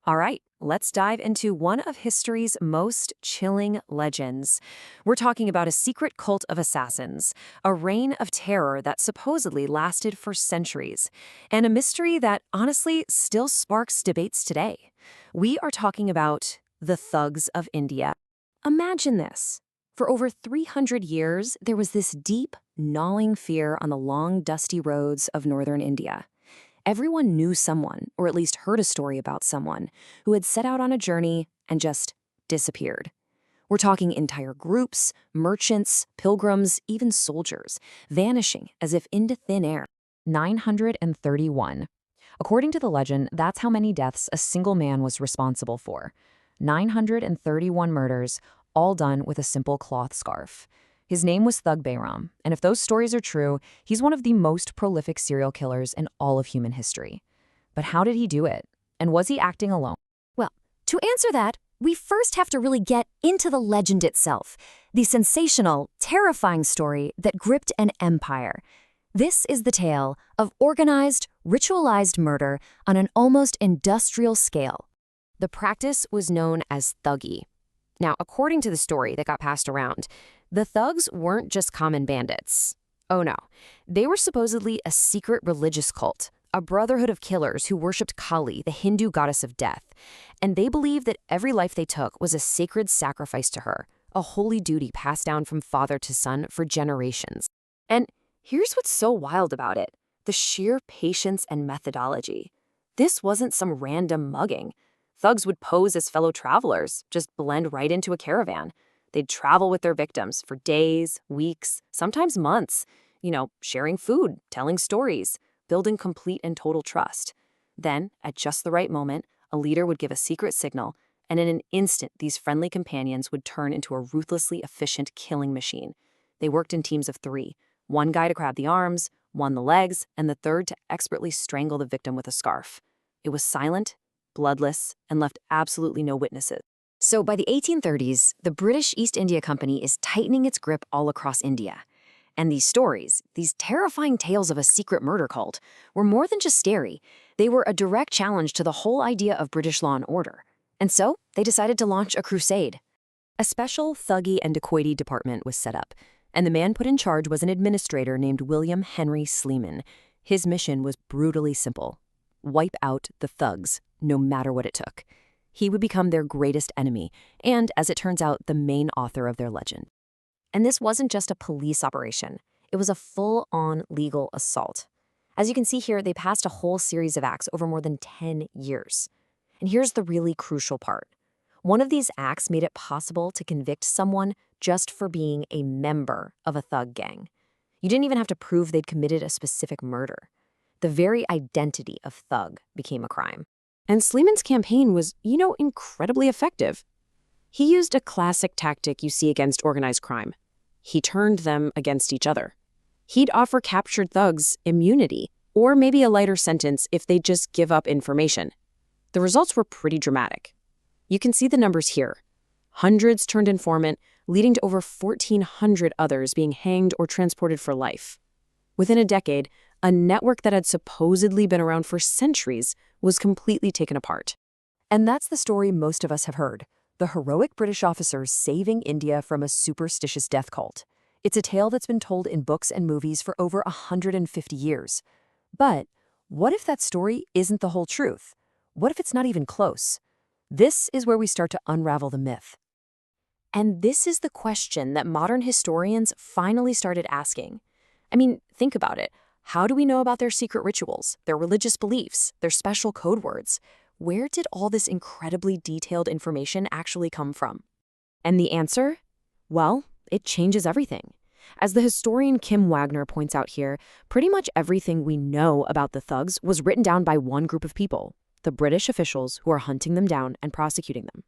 All right, let's dive into one of history's most chilling legends. We're talking about a secret cult of assassins, a reign of terror that supposedly lasted for centuries, and a mystery that honestly still sparks debates today. We are talking about the thugs of India. Imagine this. For over 300 years, there was this deep, gnawing fear on the long, dusty roads of northern India. Everyone knew someone, or at least heard a story about someone, who had set out on a journey and just disappeared. We're talking entire groups, merchants, pilgrims, even soldiers, vanishing as if into thin air. 931. According to the legend, that's how many deaths a single man was responsible for. 931 murders, all done with a simple cloth scarf. His name was Thug Bayram, and if those stories are true, he's one of the most prolific serial killers in all of human history. But how did he do it? And was he acting alone? Well, to answer that, we first have to really get into the legend itself, the sensational, terrifying story that gripped an empire. This is the tale of organized, ritualized murder on an almost industrial scale. The practice was known as thuggee. Now, according to the story that got passed around, the thugs weren't just common bandits. Oh no, they were supposedly a secret religious cult, a brotherhood of killers who worshipped Kali, the Hindu goddess of death. And they believed that every life they took was a sacred sacrifice to her, a holy duty passed down from father to son for generations. And here's what's so wild about it, the sheer patience and methodology. This wasn't some random mugging. Thugs would pose as fellow travelers, just blend right into a caravan. They'd travel with their victims for days, weeks, sometimes months, sharing food, telling stories, building complete and total trust. Then, at just the right moment, a leader would give a secret signal, and in an instant, these friendly companions would turn into a ruthlessly efficient killing machine. They worked in teams of 3, one guy to grab the arms, one the legs, and the third to expertly strangle the victim with a scarf. It was silent, bloodless, and left absolutely no witnesses. So by the 1830s, the British East India Company is tightening its grip all across India. And these stories, these terrifying tales of a secret murder cult, were more than just scary. They were a direct challenge to the whole idea of British law and order. And so they decided to launch a crusade. A special thuggee and dacoity department was set up, and the man put in charge was an administrator named William Henry Sleeman. His mission was brutally simple: wipe out the thugs, no matter what it took. He would become their greatest enemy, and, as it turns out, the main author of their legend. And this wasn't just a police operation. It was a full-on legal assault. As you can see here, they passed a whole series of acts over more than 10 years. And here's the really crucial part. One of these acts made it possible to convict someone just for being a member of a thug gang. You didn't even have to prove they'd committed a specific murder. The very identity of thug became a crime. And Sleeman's campaign was, incredibly effective. He used a classic tactic you see against organized crime. He turned them against each other. He'd offer captured thugs immunity, or maybe a lighter sentence if they'd just give up information. The results were pretty dramatic. You can see the numbers here. Hundreds turned informant, leading to over 1,400 others being hanged or transported for life. Within a decade, a network that had supposedly been around for centuries was completely taken apart. And that's the story most of us have heard, the heroic British officers saving India from a superstitious death cult. It's a tale that's been told in books and movies for over 150 years. But what if that story isn't the whole truth? What if it's not even close? This is where we start to unravel the myth. And this is the question that modern historians finally started asking. I mean, think about it. How do we know about their secret rituals, their religious beliefs, their special code words? Where did all this incredibly detailed information actually come from? And the answer? Well, it changes everything. As the historian Kim Wagner points out here, pretty much everything we know about the thugs was written down by one group of people, the British officials who are hunting them down and prosecuting them.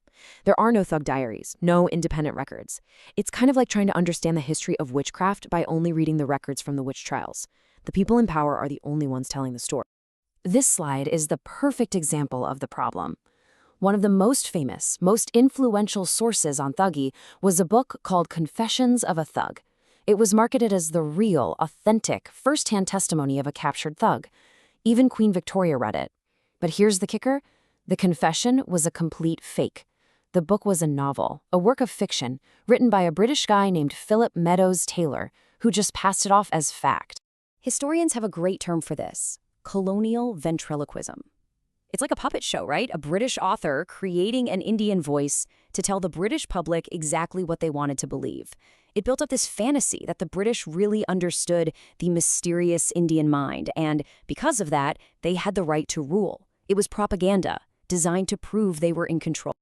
There are no thug diaries, no independent records. It's kind of like trying to understand the history of witchcraft by only reading the records from the witch trials. The people in power are the only ones telling the story. This slide is the perfect example of the problem. One of the most famous, most influential sources on thuggee was a book called Confessions of a Thug. It was marketed as the real, authentic, first-hand testimony of a captured thug. Even Queen Victoria read it. But here's the kicker. The confession was a complete fake. The book was a novel, a work of fiction, written by a British guy named Philip Meadows Taylor, who just passed it off as fact. Historians have a great term for this: colonial ventriloquism. It's like a puppet show, right? A British author creating an Indian voice to tell the British public exactly what they wanted to believe. It built up this fantasy that the British really understood the mysterious Indian mind, and because of that, they had the right to rule. It was propaganda, designed to prove they were in control.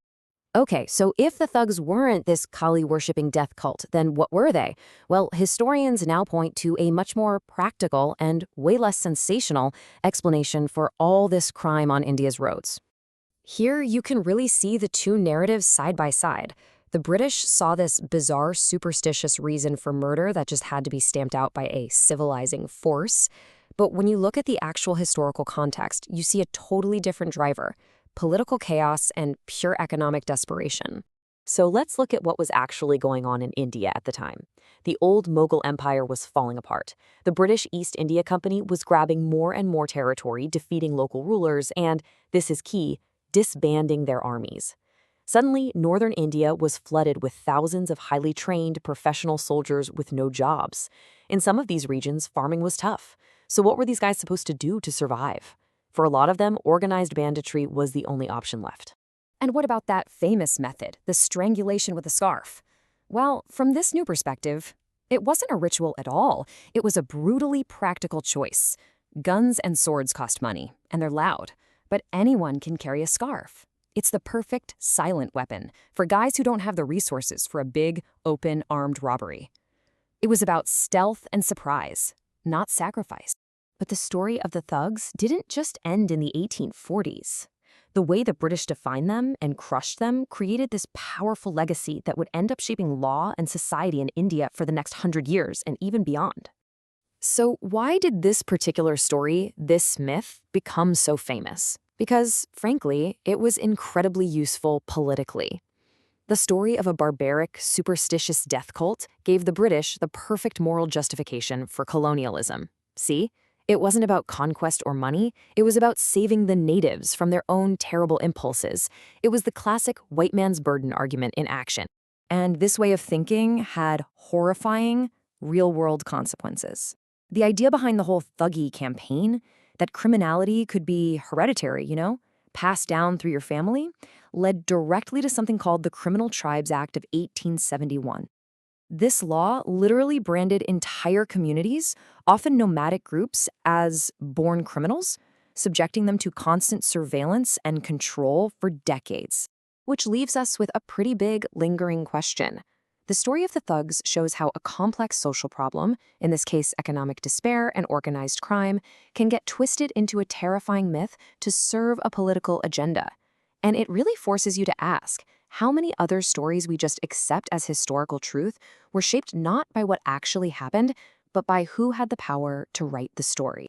Okay, so if the thugs weren't this Kali-worshipping death cult, then what were they? Well, historians now point to a much more practical and way less sensational explanation for all this crime on India's roads. Here, you can really see the two narratives side by side. The British saw this bizarre, superstitious reason for murder that just had to be stamped out by a civilizing force. But when you look at the actual historical context, you see a totally different driver: political chaos and pure economic desperation. So let's look at what was actually going on in India at the time. The old Mughal Empire was falling apart. The British East India Company was grabbing more and more territory, defeating local rulers, and, this is key, disbanding their armies. Suddenly, northern India was flooded with thousands of highly trained professional soldiers with no jobs. In some of these regions, farming was tough. So what were these guys supposed to do to survive? For a lot of them, organized banditry was the only option left. And what about that famous method, the strangulation with a scarf? Well, from this new perspective, it wasn't a ritual at all. It was a brutally practical choice. Guns and swords cost money, and they're loud, but anyone can carry a scarf. It's the perfect silent weapon for guys who don't have the resources for a big, open, armed robbery. It was about stealth and surprise, not sacrifice. But the story of the thugs didn't just end in the 1840s. The way the British defined them and crushed them created this powerful legacy that would end up shaping law and society in India for the next 100 years and even beyond. So why did this particular story, this myth, become so famous? Because, frankly, it was incredibly useful politically. The story of a barbaric, superstitious death cult gave the British the perfect moral justification for colonialism. See? It wasn't about conquest or money. It was about saving the natives from their own terrible impulses. It was the classic white man's burden argument in action. And this way of thinking had horrifying, real-world consequences. The idea behind the whole Thuggy campaign, that criminality could be hereditary, passed down through your family, led directly to something called the Criminal Tribes Act of 1871. This law literally branded entire communities, often nomadic groups, as born criminals, subjecting them to constant surveillance and control for decades. Which leaves us with a pretty big, lingering question. The story of the thugs shows how a complex social problem, in this case economic despair and organized crime, can get twisted into a terrifying myth to serve a political agenda. And it really forces you to ask, how many other stories we just accept as historical truth were shaped not by what actually happened, but by who had the power to write the story?